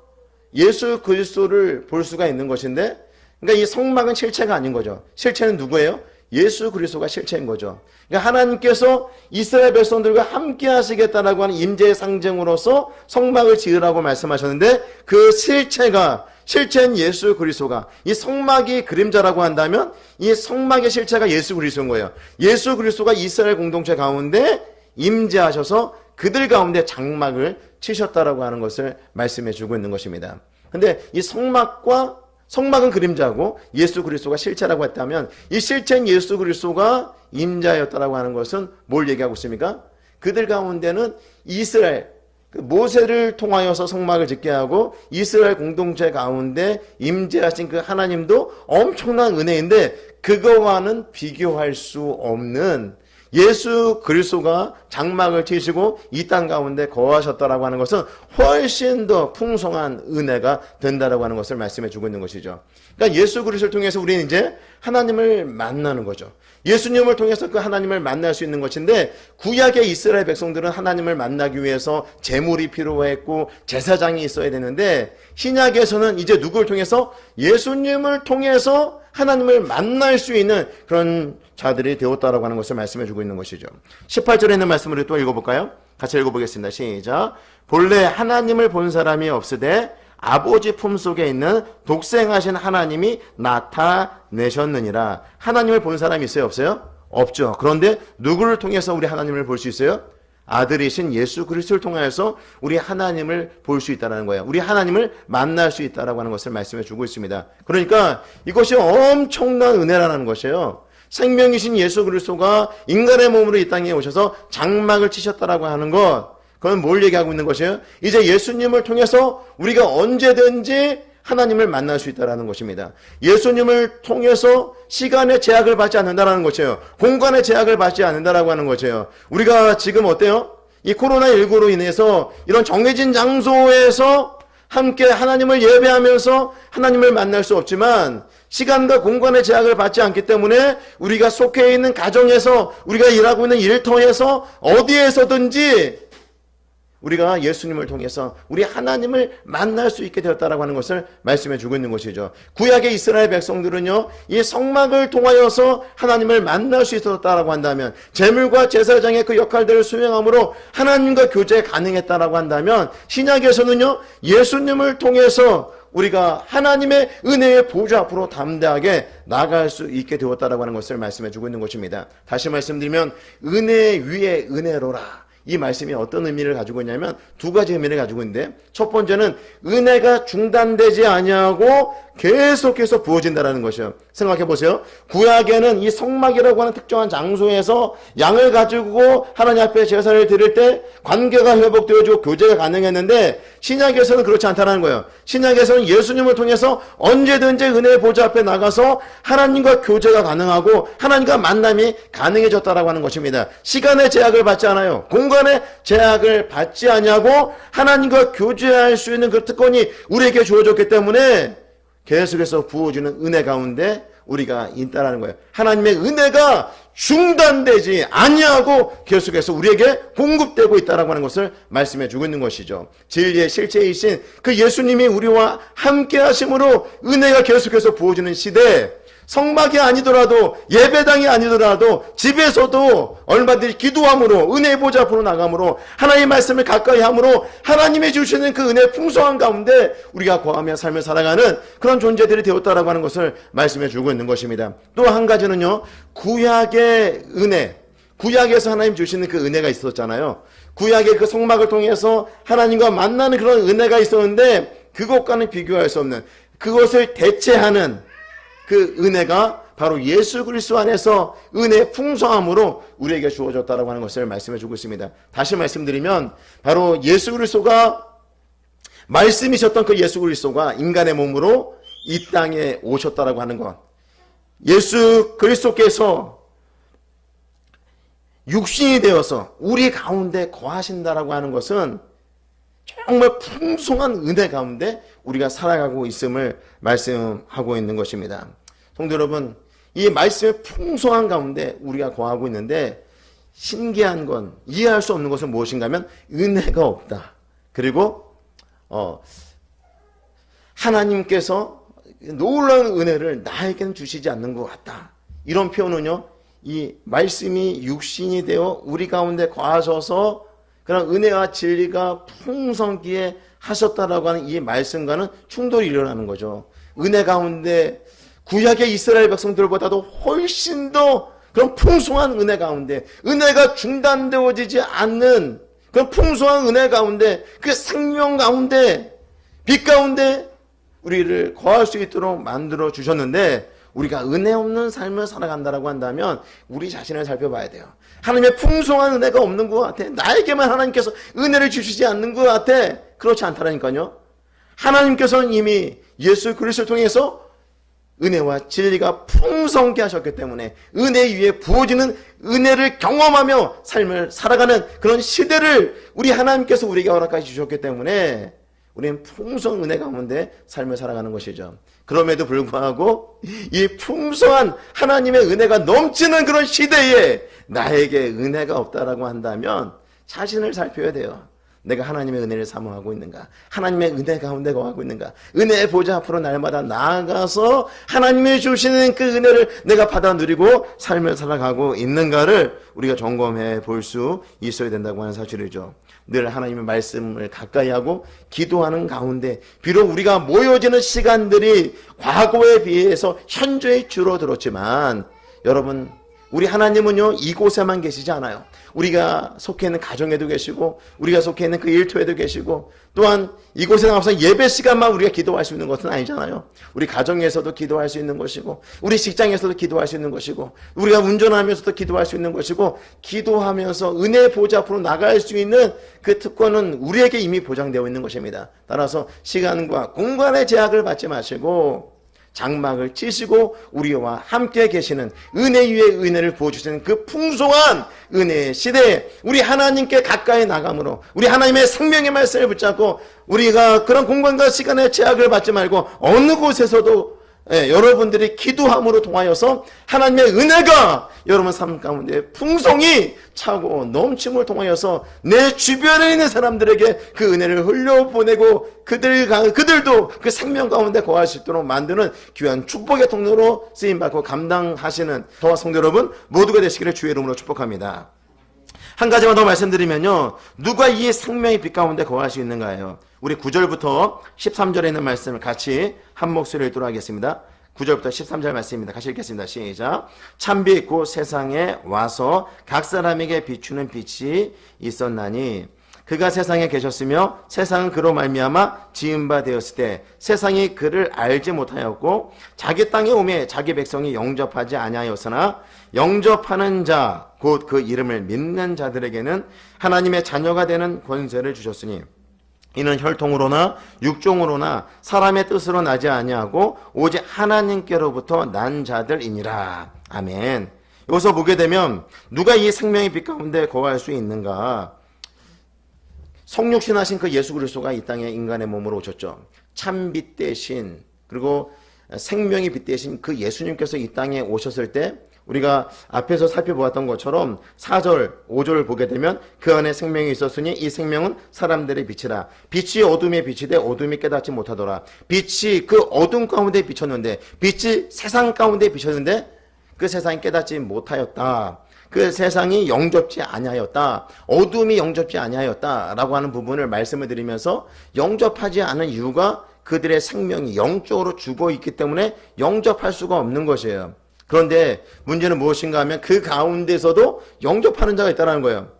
예수 그리스도를 볼 수가 있는 것인데, 그러니까 이 성막은 실체가 아닌 거죠. 실체는 누구예요? 예수 그리스도가 실체인 거죠. 그러니까 하나님께서 이스라엘 백성들과 함께 하시겠다라고 하는 임재의 상징으로서 성막을 지으라고 말씀하셨는데, 그 실체인 예수 그리스도가, 이 성막이 그림자라고 한다면 이 성막의 실체가 예수 그리스도인 거예요. 예수 그리스도가 이스라엘 공동체 가운데 임재하셔서 그들 가운데 장막을 치셨다라고 하는 것을 말씀해 주고 있는 것입니다. 근데 이 성막은 그림자고 예수 그리스도가 실체라고 했다면, 이 실체인 예수 그리스도가 임자였다라고 하는 것은 뭘 얘기하고 있습니까? 그들 가운데는 이스라엘, 모세를 통하여서 성막을 짓게 하고 이스라엘 공동체 가운데 임재하신 그 하나님도 엄청난 은혜인데, 그거와는 비교할 수 없는 예수 그리스도가 장막을 치시고 이 땅 가운데 거하셨다라고 하는 것은 훨씬 더 풍성한 은혜가 된다라고 하는 것을 말씀해 주고 있는 것이죠. 그러니까 예수 그리스도를 통해서 우리는 이제 하나님을 만나는 거죠. 예수님을 통해서 그 하나님을 만날 수 있는 것인데, 구약의 이스라엘 백성들은 하나님을 만나기 위해서 제물이 필요했고 제사장이 있어야 되는데, 신약에서는 이제 누구를 통해서? 예수님을 통해서 하나님을 만날 수 있는 그런 자들이 되었다라고 하는 것을 말씀해 주고 있는 것이죠. 18절에 있는 말씀을 또 읽어볼까요? 같이 읽어보겠습니다. 시작. 본래 하나님을 본 사람이 없으되 아버지 품속에 있는 독생하신 하나님이 나타내셨느니라. 하나님을 본 사람이 있어요? 없어요? 없죠. 그런데 누구를 통해서 우리 하나님을 볼 수 있어요? 아들이신 예수 그리스도를 통하여서 우리 하나님을 볼 수 있다는 거예요. 우리 하나님을 만날 수 있다라고 하는 것을 말씀해 주고 있습니다. 그러니까 이것이 엄청난 은혜라는 것이에요. 생명이신 예수 그리스도가 인간의 몸으로 이 땅에 오셔서 장막을 치셨다라고 하는 것, 그건 뭘 얘기하고 있는 것이에요? 이제 예수님을 통해서 우리가 언제든지 하나님을 만날 수 있다는 것입니다. 예수님을 통해서 시간의 제약을 받지 않는다는 것이에요. 공간의 제약을 받지 않는다라고 하는 것이에요. 우리가 지금 어때요? 이 코로나19로 인해서 이런 정해진 장소에서 함께 하나님을 예배하면서 하나님을 만날 수 없지만, 시간과 공간의 제약을 받지 않기 때문에 우리가 속해 있는 가정에서, 우리가 일하고 있는 일터에서, 어디에서든지 우리가 예수님을 통해서 우리 하나님을 만날 수 있게 되었다라고 하는 것을 말씀해 주고 있는 것이죠. 구약의 이스라엘 백성들은요, 이 성막을 통하여서 하나님을 만날 수 있었다라고 한다면, 제물과 제사장의 그 역할들을 수행함으로 하나님과 교제 가능했다라고 한다면, 신약에서는요, 예수님을 통해서 우리가 하나님의 은혜의 보좌 앞으로 담대하게 나갈 수 있게 되었다라고 하는 것을 말씀해 주고 있는 것입니다. 다시 말씀드리면, 은혜 위에 은혜로라. 이 말씀이 어떤 의미를 가지고 있냐면 두 가지 의미를 가지고 있는데, 첫 번째는 은혜가 중단되지 아니하고 계속해서 부어진다는 것이요. 생각해 보세요. 구약에는 이 성막이라고 하는 특정한 장소에서 양을 가지고 하나님 앞에 제사를 드릴 때 관계가 회복되어지고 교제가 가능했는데, 신약에서는 그렇지 않다는 거예요. 신약에서는 예수님을 통해서 언제든지 은혜의 보좌 앞에 나가서 하나님과 교제가 가능하고 하나님과 만남이 가능해졌다라고 하는 것입니다. 시간의 제약을 받지 않아요. 공간의 제약을 받지 않냐고 하나님과 교제할 수 있는 그 특권이 우리에게 주어졌기 때문에 계속해서 부어지는 은혜 가운데 우리가 있다라는 거예요. 하나님의 은혜가 중단되지 아니하고 계속해서 우리에게 공급되고 있다라고 하는 것을 말씀해 주고 있는 것이죠. 진리의 실체이신 그 예수님이 우리와 함께 하심으로 은혜가 계속해서 부어지는 시대에, 성막이 아니더라도, 예배당이 아니더라도 집에서도 얼마든지 기도함으로, 은혜의 보좌 앞으로 나감으로, 하나님의 말씀을 가까이 함으로 하나님이 주시는 그 은혜의 풍성한 가운데 우리가 거하며 삶을 살아가는 그런 존재들이 되었다라고 하는 것을 말씀해 주고 있는 것입니다. 또 한 가지는요, 구약의 은혜, 구약에서 하나님 주시는 그 은혜가 있었잖아요. 구약의 그 성막을 통해서 하나님과 만나는 그런 은혜가 있었는데, 그것과는 비교할 수 없는, 그것을 대체하는 그 은혜가 바로 예수 그리스도 안에서 은혜의 풍성함으로 우리에게 주어졌다라고 하는 것을 말씀해 주고 있습니다. 다시 말씀드리면 바로 예수 그리스도가 말씀이셨던 그 예수 그리스도가 인간의 몸으로 이 땅에 오셨다라고 하는 것, 예수 그리스도께서 육신이 되어서 우리 가운데 거하신다라고 하는 것은 정말 풍성한 은혜 가운데 우리가 살아가고 있음을 말씀하고 있는 것입니다. 성도 여러분, 이 말씀의 풍성한 가운데 우리가 거하고 있는데 신기한 건, 이해할 수 없는 것은 무엇인가 하면 은혜가 없다. 그리고 하나님께서 놀라운 은혜를 나에게는 주시지 않는 것 같다. 이런 표현은요, 이 말씀이 육신이 되어 우리 가운데 거하셔서 그런 은혜와 진리가 풍성기에 하셨다라고 하는 이 말씀과는 충돌이 일어나는 거죠. 은혜 가운데 구약의 이스라엘 백성들보다도 훨씬 더 그런 풍성한 은혜 가운데, 은혜가 중단되어지지 않는 그런 풍성한 은혜 가운데, 그 생명 가운데, 빛 가운데 우리를 거할 수 있도록 만들어 주셨는데, 우리가 은혜 없는 삶을 살아간다라고 한다면 우리 자신을 살펴봐야 돼요. 하나님의 풍성한 은혜가 없는 것 같아. 나에게만 하나님께서 은혜를 주시지 않는 것 같아. 그렇지 않다라니까요. 하나님께서는 이미 예수 그리스도를 통해서 은혜와 진리가 풍성케 하셨기 때문에 은혜 위에 부어지는 은혜를 경험하며 삶을 살아가는 그런 시대를 우리 하나님께서 우리에게 허락하여 주셨기 때문에 우리는 풍성한 은혜 가운데 삶을 살아가는 것이죠. 그럼에도 불구하고 이 풍성한 하나님의 은혜가 넘치는 그런 시대에 나에게 은혜가 없다라고 한다면 자신을 살펴야 돼요. 내가 하나님의 은혜를 사모하고 있는가? 하나님의 은혜 가운데 거하고 있는가? 은혜의 보좌 앞으로 날마다 나아가서 하나님이 주시는 그 은혜를 내가 받아 누리고 삶을 살아가고 있는가를 우리가 점검해 볼 수 있어야 된다고 하는 사실이죠. 늘 하나님의 말씀을 가까이 하고 기도하는 가운데 비록 우리가 모여지는 시간들이 과거에 비해서 현저히 줄어들었지만 여러분, 우리 하나님은요 이곳에만 계시지 않아요. 우리가 속해 있는 가정에도 계시고 우리가 속해 있는 그 일터에도 계시고 또한 이곳에 나와서 예배 시간만 우리가 기도할 수 있는 것은 아니잖아요. 우리 가정에서도 기도할 수 있는 것이고 우리 직장에서도 기도할 수 있는 것이고 우리가 운전하면서도 기도할 수 있는 것이고 기도하면서 은혜의 보좌 앞으로 나갈 수 있는 그 특권은 우리에게 이미 보장되어 있는 것입니다. 따라서 시간과 공간의 제약을 받지 마시고 장막을 치시고 우리와 함께 계시는 은혜 위에 은혜를 부어주시는 그 풍성한 은혜의 시대에 우리 하나님께 가까이 나감으로 우리 하나님의 생명의 말씀을 붙잡고 우리가 그런 공간과 시간의 제약을 받지 말고 어느 곳에서도 여러분들이 기도함으로 통하여서 하나님의 은혜가 여러분 삶 가운데 풍성히 차고 넘침을 통하여서 내 주변에 있는 사람들에게 그 은혜를 흘려보내고 그들도 그 생명 가운데 거할 수 있도록 만드는 귀한 축복의 통로로 쓰임받고 감당하시는 저와 성도 여러분 모두가 되시기를 주의 이름으로 축복합니다. 한 가지만 더 말씀드리면요, 누가 이 생명의 빛 가운데 거할 수 있는가요? 우리 9절부터 13절에 있는 말씀을 같이 한 목소리로 읽도록 하겠습니다. 9절부터 13절 말씀입니다. 같이 읽겠습니다. 시작. 참빛 곧 세상에 와서 각 사람에게 비추는 빛이 있었나니 그가 세상에 계셨으며 세상은 그로 말미암아 지은 바 되었을 때 세상이 그를 알지 못하였고 자기 땅에 오매 자기 백성이 영접하지 아니하였으나 영접하는 자 곧 그 이름을 믿는 자들에게는 하나님의 자녀가 되는 권세를 주셨으니 이는 혈통으로나 육종으로나 사람의 뜻으로 나지 아니하고 오직 하나님께로부터 난 자들이니라. 아멘. 여기서 보게 되면 누가 이 생명의 빛 가운데 거할 수 있는가? 성육신하신 그 예수 그리스도가 이 땅에 인간의 몸으로 오셨죠. 참빛 대신 그리고 생명의 빛 대신 그 예수님께서 이 땅에 오셨을 때 우리가 앞에서 살펴보았던 것처럼 4절, 5절을 보게 되면 그 안에 생명이 있었으니 이 생명은 사람들의 빛이라. 빛이 어둠에 비치되 어둠이 깨닫지 못하더라. 빛이 그 어둠 가운데 비쳤는데 빛이 세상 가운데 비쳤는데 그 세상이 깨닫지 못하였다. 그 세상이 영접지 아니하였다. 어둠이 영접지 아니하였다라고 하는 부분을 말씀을 드리면서 영접하지 않은 이유가 그들의 생명이 영적으로 죽어있기 때문에 영접할 수가 없는 것이에요. 그런데 문제는 무엇인가 하면 그 가운데서도 영접하는 자가 있다는 거예요.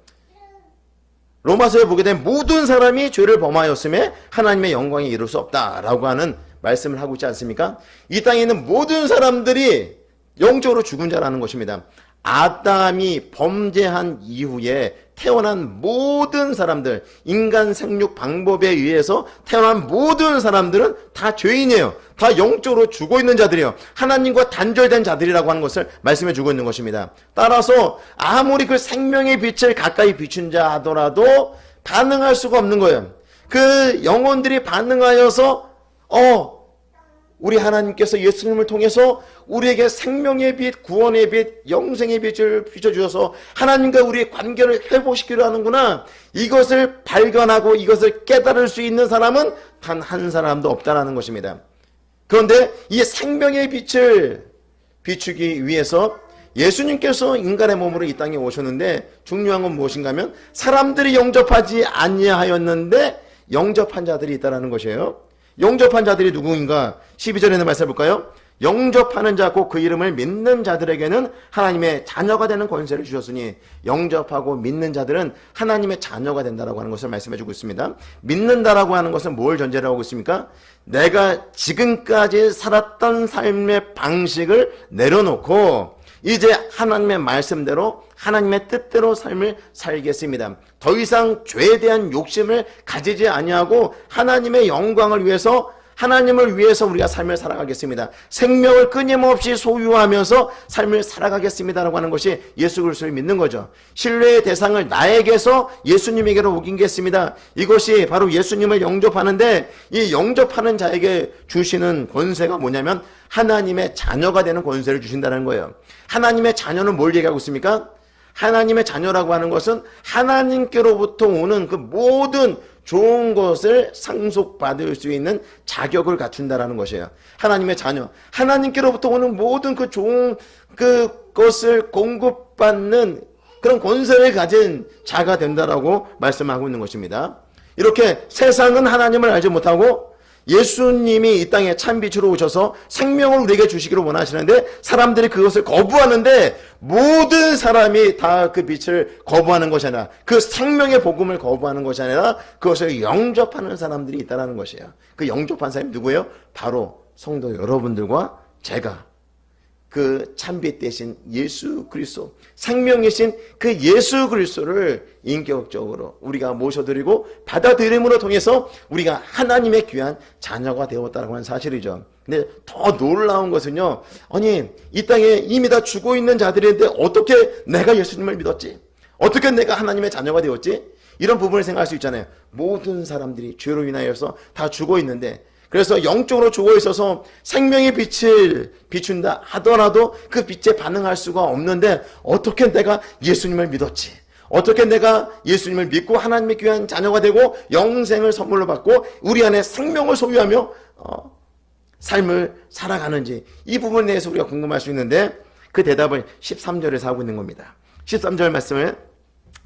로마서에 보게 되면 모든 사람이 죄를 범하였음에 하나님의 영광에 이룰 수 없다라고 하는 말씀을 하고 있지 않습니까? 이 땅에 있는 모든 사람들이 영적으로 죽은 자라는 것입니다. 아담이 범죄한 이후에 태어난 모든 사람들, 인간 생육 방법에 의해서 태어난 모든 사람들은 다 죄인이에요. 다 영적으로 죽어 있는 자들이에요. 하나님과 단절된 자들이라고 하는 것을 말씀해 주고 있는 것입니다. 따라서 아무리 그 생명의 빛을 가까이 비춘 자 하더라도 반응할 수가 없는 거예요. 그 영혼들이 반응하여서 우리 하나님께서 예수님을 통해서 우리에게 생명의 빛, 구원의 빛, 영생의 빛을 비춰주셔서 하나님과 우리의 관계를 회복시키려 하는구나. 이것을 발견하고 이것을 깨달을 수 있는 사람은 단 한 사람도 없다라는 것입니다. 그런데 이 생명의 빛을 비추기 위해서 예수님께서 인간의 몸으로 이 땅에 오셨는데 중요한 건 무엇인가 하면 사람들이 영접하지 아니하였는데 영접한 자들이 있다는 것이에요. 영접한 자들이 누구인가? 12절에 있는 말씀 볼까요? 영접하는 자 곧 그 이름을 믿는 자들에게는 하나님의 자녀가 되는 권세를 주셨으니 영접하고 믿는 자들은 하나님의 자녀가 된다라고 하는 것을 말씀해 주고 있습니다. 믿는다라고 하는 것은 뭘 전제로 하고 있습니까? 내가 지금까지 살았던 삶의 방식을 내려놓고 이제 하나님의 말씀대로 하나님의 뜻대로 삶을 살겠습니다. 더 이상 죄에 대한 욕심을 가지지 아니하고 하나님의 영광을 위해서 하나님을 위해서 우리가 삶을 살아가겠습니다. 생명을 끊임없이 소유하면서 삶을 살아가겠습니다라고 하는 것이 예수 그리스도를 믿는 거죠. 신뢰의 대상을 나에게서 예수님에게로 옮기겠습니다. 이것이 바로 예수님을 영접하는데 이 영접하는 자에게 주시는 권세가 뭐냐면 하나님의 자녀가 되는 권세를 주신다는 거예요. 하나님의 자녀는 뭘 얘기하고 있습니까? 하나님의 자녀라고 하는 것은 하나님께로부터 오는 그 모든 좋은 것을 상속받을 수 있는 자격을 갖춘다라는 것이에요. 하나님의 자녀, 하나님께로부터 오는 모든 그 좋은 그것을 공급받는 그런 권세를 가진 자가 된다라고 말씀하고 있는 것입니다. 이렇게 세상은 하나님을 알지 못하고 예수님이 이 땅에 참빛으로 오셔서 생명을 우리에게 주시기를 원하시는데 사람들이 그것을 거부하는데 모든 사람이 다 그 빛을 거부하는 것이 아니라 그 생명의 복음을 거부하는 것이 아니라 그것을 영접하는 사람들이 있다는 것이에요. 그 영접한 사람이 누구예요? 바로 성도 여러분들과 제가 그 참빛 대신 예수 그리스도, 생명이신 그 예수 그리스도를 인격적으로 우리가 모셔드리고 받아들임으로 통해서 우리가 하나님의 귀한 자녀가 되었다고 하는 사실이죠. 근데 더 놀라운 것은요, 아니 이 땅에 이미 다 죽어 있는 자들인데 어떻게 내가 예수님을 믿었지? 어떻게 내가 하나님의 자녀가 되었지? 이런 부분을 생각할 수 있잖아요. 모든 사람들이 죄로 인하여서 다 죽어 있는데, 그래서 영적으로 죽어 있어서 생명의 빛을 비춘다 하더라도 그 빛에 반응할 수가 없는데 어떻게 내가 예수님을 믿었지? 어떻게 내가 예수님을 믿고 하나님의 귀한 자녀가 되고 영생을 선물로 받고 우리 안에 생명을 소유하며 삶을 살아가는지, 이 부분에 대해서 우리가 궁금할 수 있는데 그 대답을 13절에서 하고 있는 겁니다. 13절 말씀을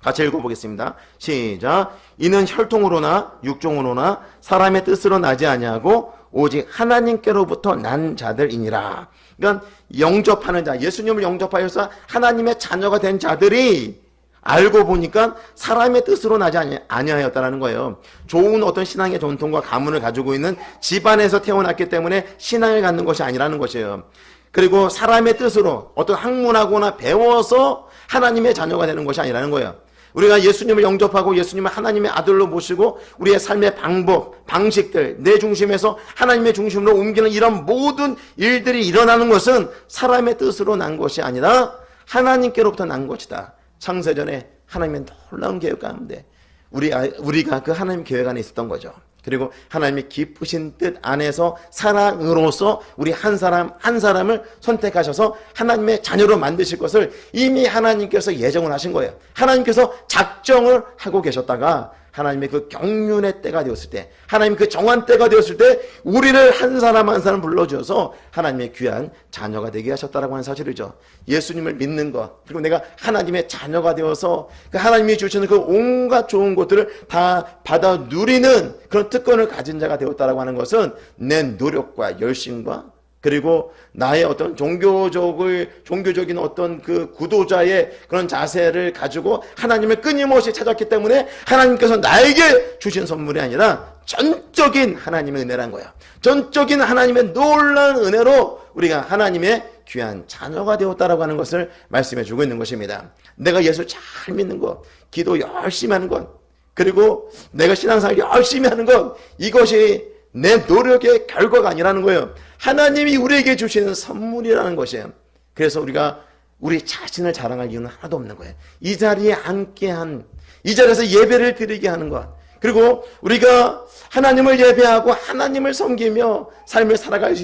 같이 읽어보겠습니다. 시작. 이는 혈통으로나 육종으로나 사람의 뜻으로 나지 아니하고 오직 하나님께로부터 난 자들이니라. 그러니까 영접하는 자, 예수님을 영접하여서 하나님의 자녀가 된 자들이 알고 보니까 사람의 뜻으로 나지 아니하였다는 거예요. 좋은 어떤 신앙의 전통과 가문을 가지고 있는 집안에서 태어났기 때문에 신앙을 갖는 것이 아니라는 것이에요. 그리고 사람의 뜻으로 어떤 학문하거나 배워서 하나님의 자녀가 되는 것이 아니라는 거예요. 우리가 예수님을 영접하고 예수님을 하나님의 아들로 모시고 우리의 삶의 방법, 방식들, 내 중심에서 하나님의 중심으로 옮기는 이런 모든 일들이 일어나는 것은 사람의 뜻으로 난 것이 아니라 하나님께로부터 난 것이다. 창세전에 하나님의 놀라운 계획 가운데 우리가 그 하나님 계획 안에 있었던 거죠. 그리고 하나님의 기쁘신 뜻 안에서 사랑으로서 우리 한 사람 한 사람을 선택하셔서 하나님의 자녀로 만드실 것을 이미 하나님께서 예정을 하신 거예요. 하나님께서 작정을 하고 계셨다가 하나님의 그 경륜의 때가 되었을 때, 하나님 그 정한 때가 되었을 때 우리를 한 사람 한 사람 불러주셔서 하나님의 귀한 자녀가 되게 하셨다라고 하는 사실이죠. 예수님을 믿는 것, 그리고 내가 하나님의 자녀가 되어서 그 하나님이 주시는 그 온갖 좋은 것들을 다 받아 누리는 그런 특권을 가진 자가 되었다라고 하는 것은 내 노력과 열심과 그리고 나의 어떤 종교적인 어떤 그 구도자의 그런 자세를 가지고 하나님을 끊임없이 찾았기 때문에 하나님께서 나에게 주신 선물이 아니라 전적인 하나님의 은혜란 거야. 전적인 하나님의 놀라운 은혜로 우리가 하나님의 귀한 자녀가 되었다라고 하는 것을 말씀해 주고 있는 것입니다. 내가 예수 잘 믿는 것, 기도 열심히 하는 것, 그리고 내가 신앙생활 열심히 하는 것, 이것이 내 노력의 결과가 아니라는 거예요. 하나님이 우리에게 주시는 선물이라는 것이에요. 그래서 우리가 우리 자신을 자랑할 이유는 하나도 없는 거예요. 이 자리에 앉게 한, 이 자리에서 예배를 드리게 하는 것, 그리고 우리가 하나님을 예배하고 하나님을 섬기며 삶을 살아갈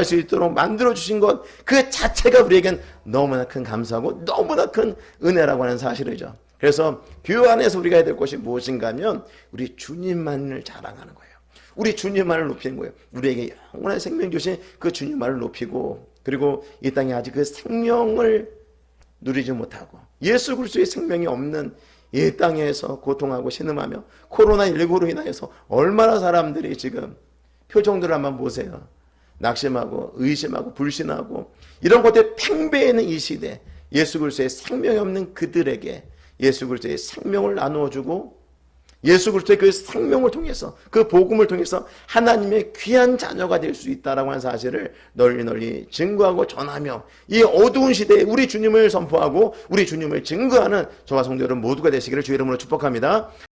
수 있도록 만들어주신 것, 그 자체가 우리에겐 너무나 큰 감사하고 너무나 큰 은혜라고 하는 사실이죠. 그래서 교회 안에서 우리가 해야 될 것이 무엇인가 하면 우리 주님만을 자랑하는 거예요. 우리 주님만을 높이는 거예요. 우리에게 영원한 생명 주신 그 주님만을 높이고, 그리고 이 땅에 아직 그 생명을 누리지 못하고 예수 그리스도의 생명이 없는 이 땅에서 고통하고 신음하며 코로나19로 인하여서 얼마나 사람들이 지금 표정들을 한번 보세요. 낙심하고 의심하고 불신하고 이런 것들이 팽배해 있는 이 시대, 예수 그리스도의 생명이 없는 그들에게 예수 그리스도의 생명을 나누어주고 예수 그리스도의 그 생명을 통해서, 그 복음을 통해서 하나님의 귀한 자녀가 될 수 있다라고 하는 사실을 널리 증거하고 전하며 이 어두운 시대에 우리 주님을 선포하고 우리 주님을 증거하는 저와 성도 여러분 모두가 되시기를 주의 이름으로 축복합니다.